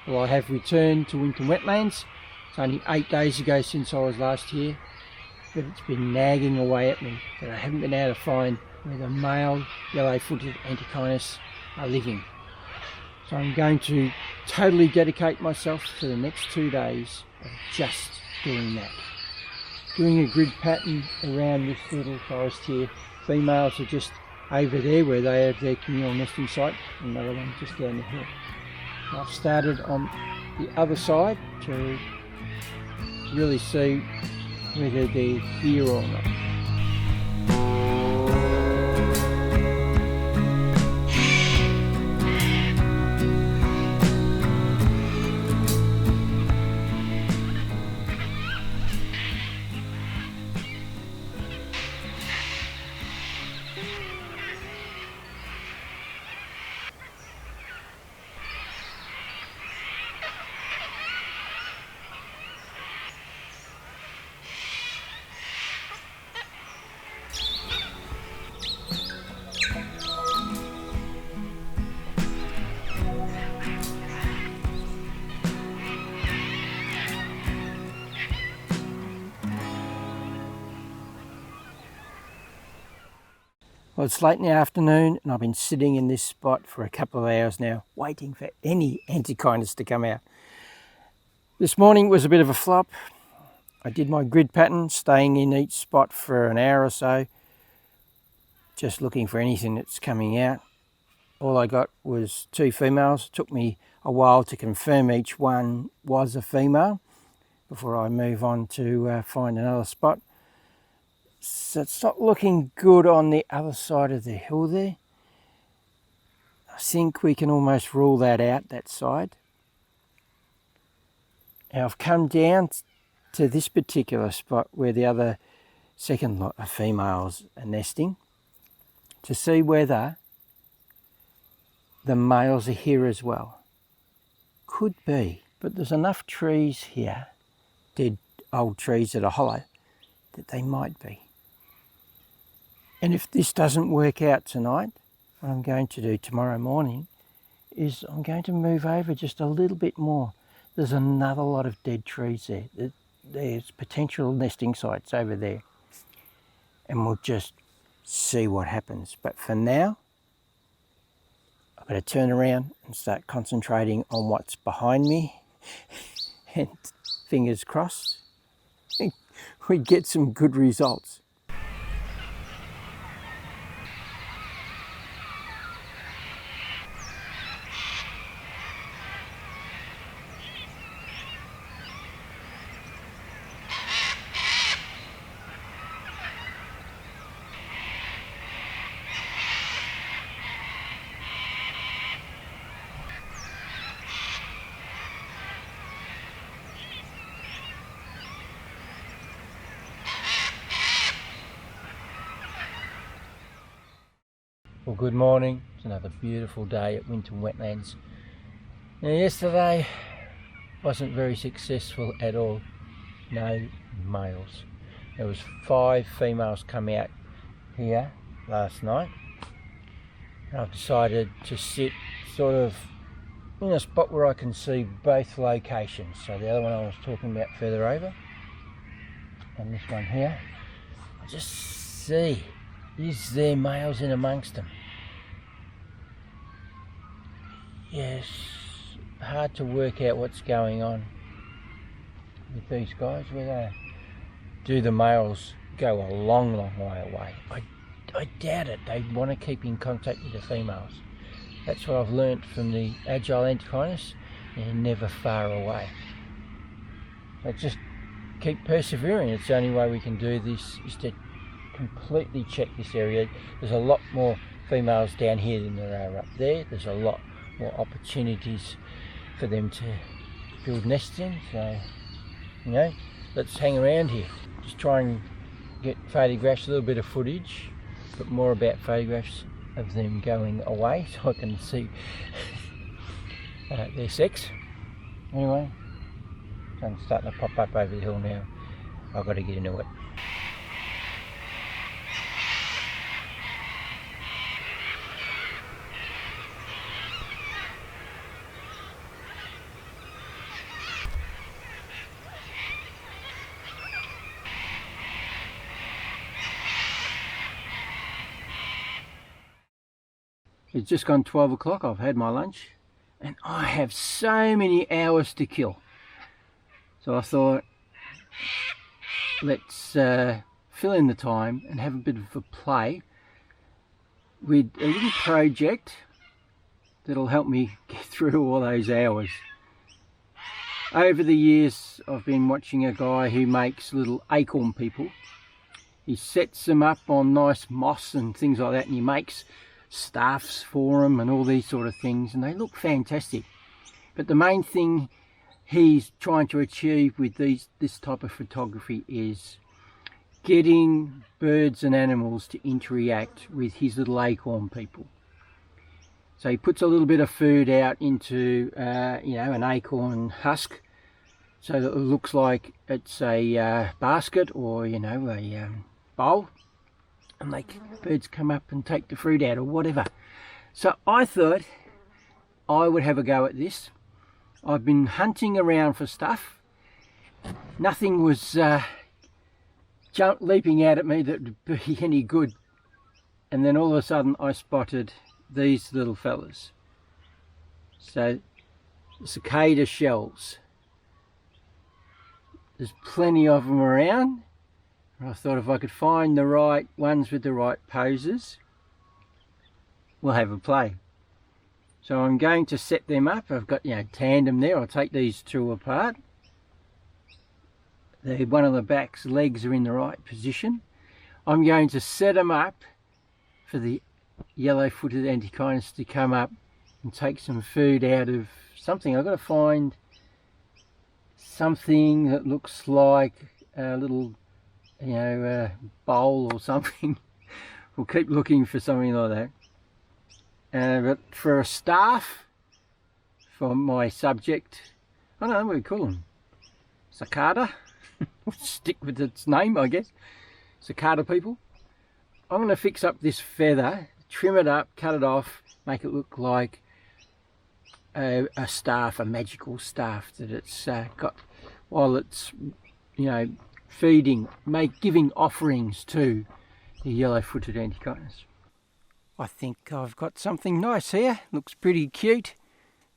Well, I have returned to Winton Wetlands. It's only 8 days ago since I was last here, but it's been nagging away at me that I haven't been able to find where the male Yellow Footed Antechinus are living. So I'm going to totally dedicate myself to the next 2 days of just doing that. Doing a grid pattern around this little forest here. Females are just over there where they have their communal nesting site, another one just down the hill. I've started on the other side to really see whether they're here or not. Well, it's late in the afternoon and I've been sitting in this spot for a couple of hours now, waiting for any antechinus to come out. This morning was a bit of a flop. I did my grid pattern, staying in each spot for an hour or so, just looking for anything that's coming out. All I got was 2 females. It took me a while to confirm each one was a female before I move on to find another spot. So it's not looking good on the other side of the hill there. I think we can almost rule that out, that side. Now I've come down to this particular spot where the other second lot of females are nesting to see whether the males are here as well. Could be, but there's enough trees here, dead old trees that are hollow, that they might be. And if this doesn't work out tonight, what I'm going to do tomorrow morning is I'm going to move over just a little bit more. There's another lot of dead trees there. There's potential nesting sites over there. And we'll just see what happens. But for now, I've got to turn around and start concentrating on what's behind me. And fingers crossed, we get some good results. Well, good morning. It's another beautiful day at Winton Wetlands. Now, yesterday wasn't very successful at all. No males. There was 5 females come out here last night. And I've decided to sit sort of in a spot where I can see both locations. So the other one I was talking about further over, and this one here. I'll just see, is there males in amongst them? Yes, hard to work out what's going on with these guys, whether do the males go a long way away. I doubt it. They want to keep in contact with the females. That's what I've learnt from the agile antechinus. They're never far away. But just keep persevering. It's the only way we can do this, is to completely check this area. There's a lot more females down here than there are up there. There's a lot more opportunities for them to build nests in. So, you know, let's hang around here. Just try and get photographs, a little bit of footage, but more about photographs of them going away so I can see their sex. Anyway, sun's starting to pop up over the hill now. I've got to get into it. It's just gone 12 o'clock. I've had my lunch and I have so many hours to kill. So I thought, let's fill in the time and have a bit of a play with a little project that'll help me get through all those hours. Over the years, I've been watching a guy who makes little acorn people. He sets them up on nice moss and things like that, and he makes staffs for them and all these sort of things, and they look fantastic. But the main thing he's trying to achieve with this type of photography is getting birds and animals to interact with his little acorn people. So he puts a little bit of food out into you know, an acorn husk, so that it looks like it's a basket or, you know, a bowl, and birds come up and take the fruit out or whatever. So I thought I would have a go at this. I've been hunting around for stuff. Nothing was leaping out at me that would be any good, and then all of a sudden I spotted these little fellas. So cicada shells. There's plenty of them around. I thought if I could find the right ones with the right poses, we'll have a play. So I'm going to set them up. I've got, you know, tandem there. I'll take these two apart. One of the back's legs are in the right position. I'm going to set them up for the Yellow Footed Antechinus to come up and take some food out of something. I've got to find something that looks like a little, you know, bowl or something. We'll keep looking for something like that. But for a staff, for my subject, I don't know what we call them. Cicada. We'll stick with its name, I guess. Cicada people. I'm going to fix up this feather, trim it up, cut it off, make it look like a staff, a magical staff that it's got while it's, you know, feeding, giving offerings to the Yellow Footed Antechinus. I think I've got something nice here. Looks pretty cute.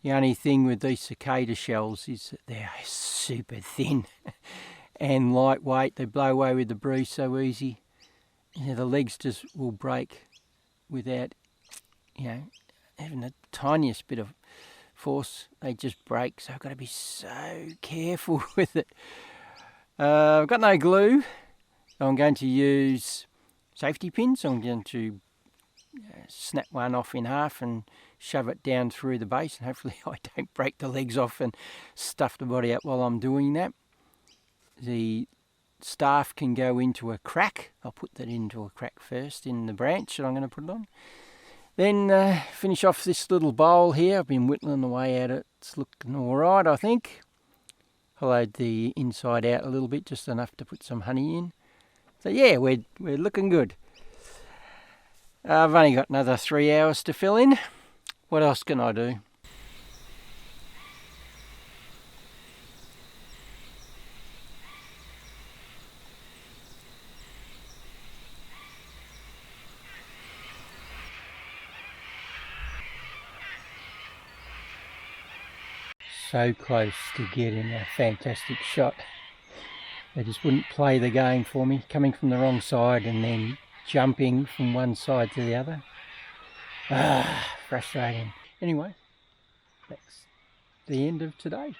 The only thing with these cicada shells is that they're super thin and lightweight. They blow away with the breeze so easy. You know, the legs just will break without, you know, having the tiniest bit of force. They just break, so I've got to be so careful with it. I've got no glue, so I'm going to use safety pins. I'm going to snap one off in half and shove it down through the base, and hopefully I don't break the legs off and stuff the body up while I'm doing that. The staff can go into a crack. I'll put that into a crack first in the branch that I'm going to put it on. Then finish off this little bowl here. I've been whittling away at it. It's looking alright, I think. Hollowed the inside out a little bit, just enough to put some honey in. So yeah, we're looking good. I've only got another 3 hours to fill in. What else can I do? So close to getting a fantastic shot. They just wouldn't play the game for me, coming from the wrong side and then jumping from one side to the other. Frustrating. Anyway, that's the end of today.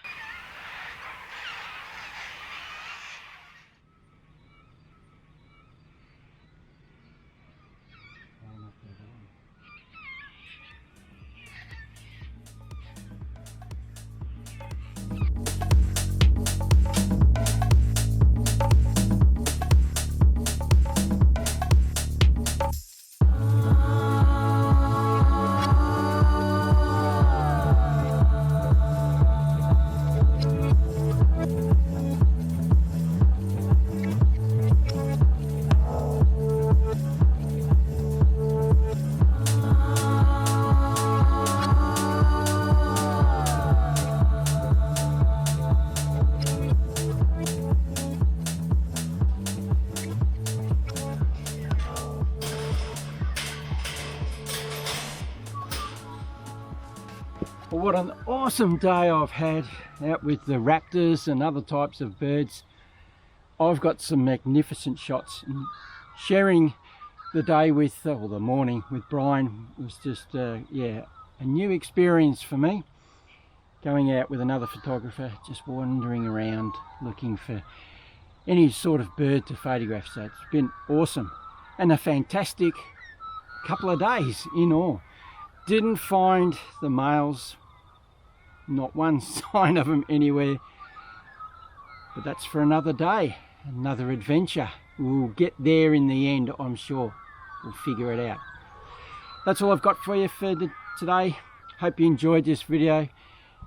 Well, what an awesome day I've had out with the raptors and other types of birds. I've got some magnificent shots, and sharing the day with, or the morning with Brian was just, yeah, a new experience for me. Going out with another photographer, just wandering around looking for any sort of bird to photograph. So it's been awesome and a fantastic couple of days in all. Didn't find the males, not one sign of them anywhere, but that's for another day, another adventure. We'll get there in the end, I'm sure. We'll figure it out. That's all I've got for you for today. Hope you enjoyed this video.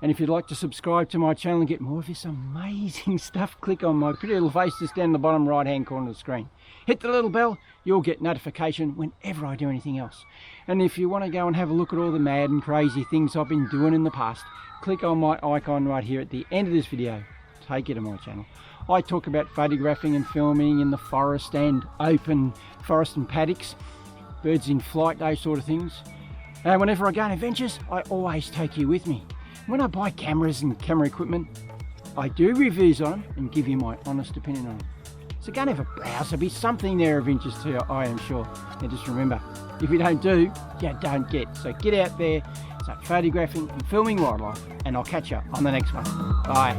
And if you'd like to subscribe to my channel and get more of this amazing stuff, click on my pretty little face just down the bottom right hand corner of the screen. Hit the little bell, you'll get notification whenever I do anything else. And if you want to go and have a look at all the mad and crazy things I've been doing in the past, click on my icon right here at the end of this video. Take you to my channel. I talk about photographing and filming in the forest and open forest and paddocks, birds in flight, those sort of things. And whenever I go on adventures, I always take you with me. When I buy cameras and camera equipment, I do reviews on them and give you my honest opinion on them. So go and have a browse. There'll be something there of interest to you, I am sure. And just remember, if you don't do, you don't get. So get out there, start photographing and filming wildlife, and I'll catch you on the next one. Bye.